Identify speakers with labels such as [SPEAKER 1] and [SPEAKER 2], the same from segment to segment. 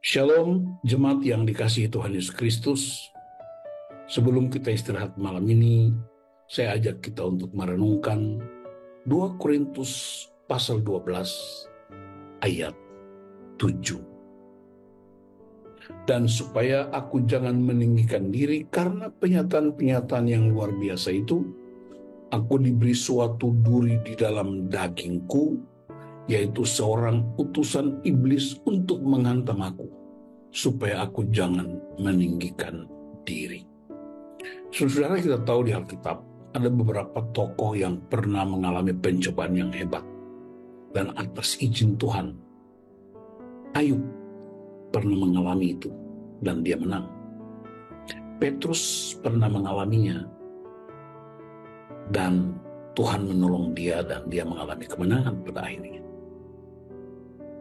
[SPEAKER 1] Shalom, jemaat yang dikasihi Tuhan Yesus Kristus. Sebelum kita istirahat malam ini, saya ajak kita untuk merenungkan 2 Korintus pasal 12 ayat 7. Dan supaya aku jangan meninggikan diri karena penyataan-penyataan yang luar biasa itu, aku diberi suatu duri di dalam dagingku, yaitu seorang utusan iblis untuk menghantam aku, supaya aku jangan meninggikan diri. Saudara, kita tahu di Alkitab ada beberapa tokoh yang pernah mengalami pencobaan yang hebat, dan atas izin Tuhan, Ayub pernah mengalami itu dan dia menang. Petrus pernah mengalaminya dan Tuhan menolong dia dan dia mengalami kemenangan pada akhirnya.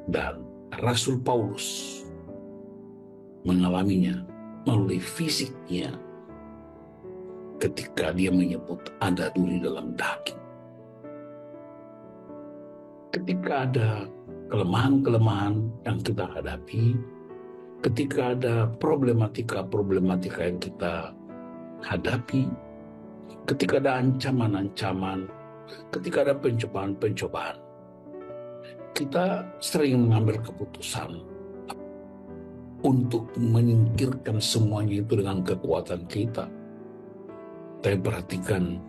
[SPEAKER 1] Dan Rasul Paulus mengalaminya melalui fisiknya ketika dia menyebut ada duri dalam daging. Ketika ada kelemahan-kelemahan yang kita hadapi, ketika ada problematika-problematika yang kita hadapi, ketika ada ancaman-ancaman, ketika ada pencobaan-pencobaan, kita sering mengambil keputusan untuk menyingkirkan semuanya itu dengan kekuatan kita. Tapi perhatikan,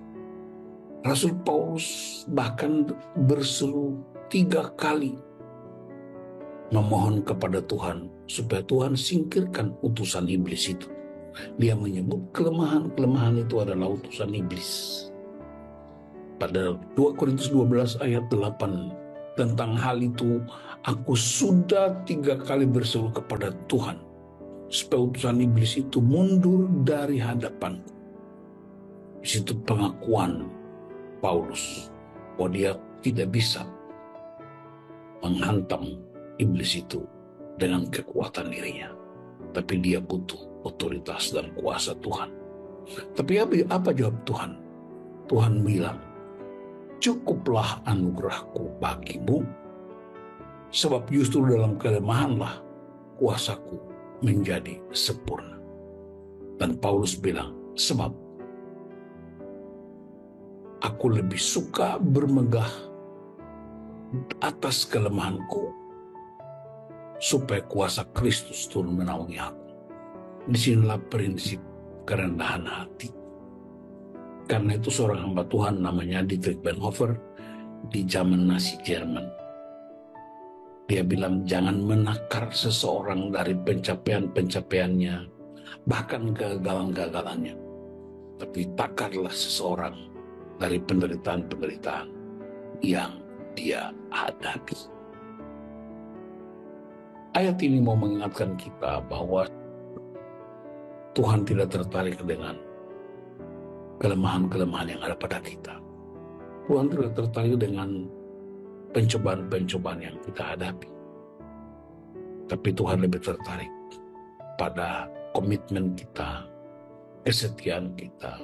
[SPEAKER 1] Rasul Paulus bahkan berseru 3 kali memohon kepada Tuhan supaya Tuhan singkirkan utusan iblis itu. Dia menyebut kelemahan-kelemahan itu adalah utusan iblis. Pada 2 Korintus 12 ayat 8, tentang hal itu, aku sudah 3 kali berseru kepada Tuhan supaya utusan iblis itu mundur dari hadapanku. Di situ pengakuan Paulus bahwa dia tidak bisa menghantam iblis itu dengan kekuatan dirinya, tapi dia butuh otoritas dan kuasa Tuhan. Tapi apa jawab Tuhan? Tuhan bilang, cukuplah anugerahku bagimu, sebab justru dalam kelemahanlah kuasaku menjadi sempurna. Dan Paulus bilang, sebab aku lebih suka bermegah atas kelemahanku, supaya kuasa Kristus turun menaungi aku. Disinilah prinsip kerendahan hati. Karena itu seorang hamba Tuhan namanya Dietrich Bonhoeffer di zaman Nazi Jerman, dia bilang, jangan menakar seseorang dari pencapaian-pencapaiannya, bahkan kegagalan-kegagalannya, tapi takarlah seseorang dari penderitaan-penderitaan yang dia hadapi. Ayat ini mau mengingatkan kita bahwa Tuhan tidak tertarik dengan kelemahan-kelemahan yang ada pada kita. Tuhan tidak tertarik dengan pencobaan-pencobaan yang kita hadapi. Tapi Tuhan lebih tertarik pada komitmen kita, kesetiaan kita,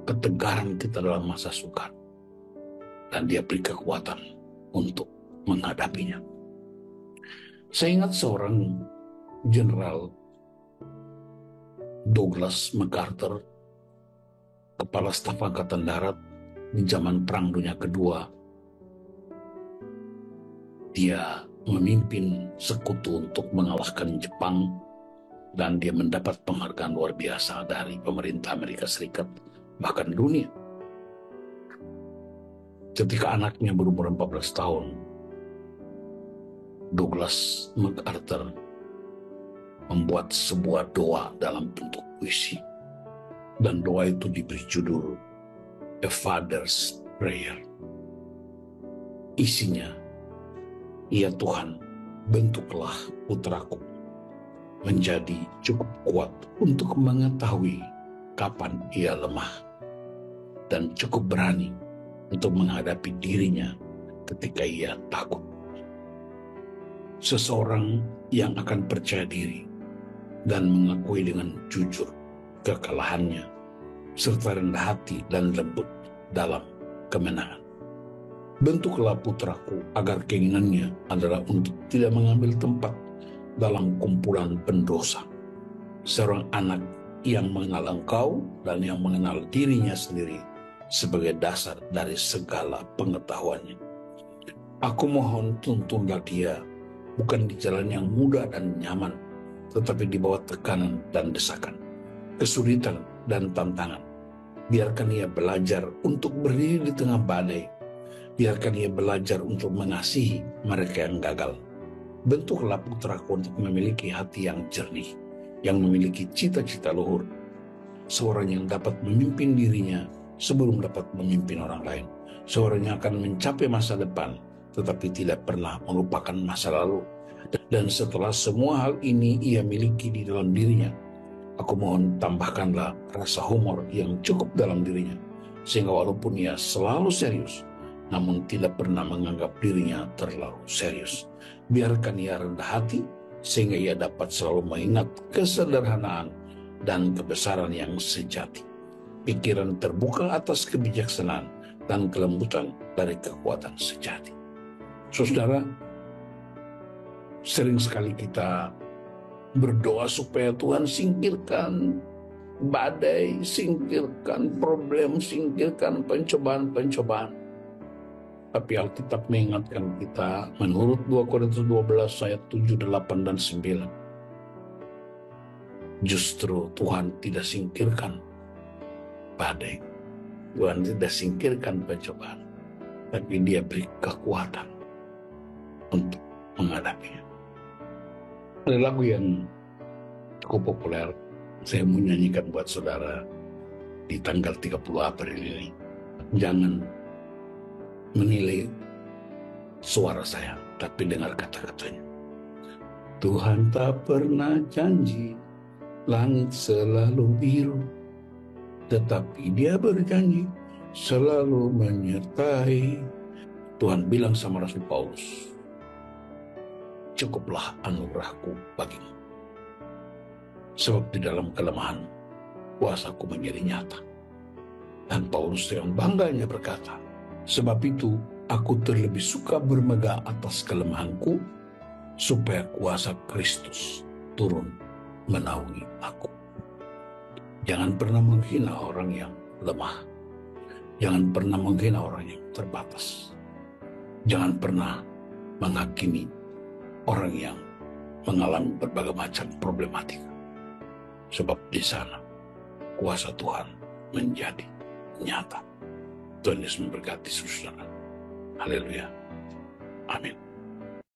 [SPEAKER 1] ketegaran kita dalam masa sukar. Dan dia beri kekuatan untuk menghadapinya. Saya ingat seorang Jenderal Douglas MacArthur, Kepala Staf Angkatan Darat di zaman Perang Dunia Kedua. Dia memimpin sekutu untuk mengalahkan Jepang dan dia mendapat penghargaan luar biasa dari pemerintah Amerika Serikat, bahkan dunia. Ketika anaknya berumur 14 tahun, Douglas MacArthur membuat sebuah doa dalam bentuk puisi. Dan doa itu diberi judul A Father's Prayer. Isinya, ya Tuhan, bentuklah putraku menjadi cukup kuat untuk mengetahui kapan ia lemah, dan cukup berani untuk menghadapi dirinya ketika ia takut. Seseorang yang akan percaya diri dan mengakui dengan jujur kekalahannya, serta rendah hati dan lembut dalam kemenangan. Bentuklah putraku agar keinginannya adalah untuk tidak mengambil tempat dalam kumpulan pendosa. Seorang anak yang mengenal Engkau dan yang mengenal dirinya sendiri sebagai dasar dari segala pengetahuannya. Aku mohon tuntunlah dia, bukan di jalan yang mudah dan nyaman, tetapi di bawah tekanan dan desakan, kesulitan dan tantangan. Biarkan ia belajar untuk berdiri di tengah badai. Biarkan ia belajar untuk mengasihi mereka yang gagal. Bentuklah putraku untuk memiliki hati yang jernih, yang memiliki cita-cita luhur. Seorang yang dapat memimpin dirinya sebelum dapat memimpin orang lain. Seorang yang akan mencapai masa depan, tetapi tidak pernah melupakan masa lalu. Dan setelah semua hal ini ia miliki di dalam dirinya, aku mohon tambahkanlah rasa humor yang cukup dalam dirinya, sehingga walaupun ia selalu serius, namun tidak pernah menganggap dirinya terlalu serius. Biarkan ia rendah hati, sehingga ia dapat selalu mengingat kesederhanaan dan kebesaran yang sejati. Pikiran terbuka atas kebijaksanaan dan kelembutan dari kekuatan sejati. Saudara, sering sekali kita berdoa supaya Tuhan singkirkan badai, singkirkan problem, singkirkan pencobaan-pencobaan. Tapi Alkitab mengingatkan kita menurut 2 Korintus 12 ayat 7, 8, dan 9. Justru Tuhan tidak singkirkan badai. Tuhan tidak singkirkan pencobaan. Tapi dia beri kekuatan untuk menghadapinya. Ada lagu yang cukup populer, saya mau nyanyikan buat saudara di tanggal 30 April ini. Jangan menilai suara saya, tapi dengar kata-katanya. Tuhan tak pernah janji langit selalu biru, tetapi dia berjanji selalu menyertai. Tuhan bilang sama Rasul Paulus, cukuplah anugerahku bagimu. Sebab di dalam kelemahan, kuasaku menjadi nyata. Dan Paulus dengan bangganya berkata, sebab itu aku terlebih suka bermegah atas kelemahanku, supaya kuasa Kristus turun menaungi aku. Jangan pernah menghina orang yang lemah. Jangan pernah menghina orang yang terbatas. Jangan pernah menghakimi orang yang mengalami berbagai macam problematika. Sebab di sana kuasa Tuhan menjadi nyata. Tuhan Yesus memberkati saudara. Haleluya. Amin.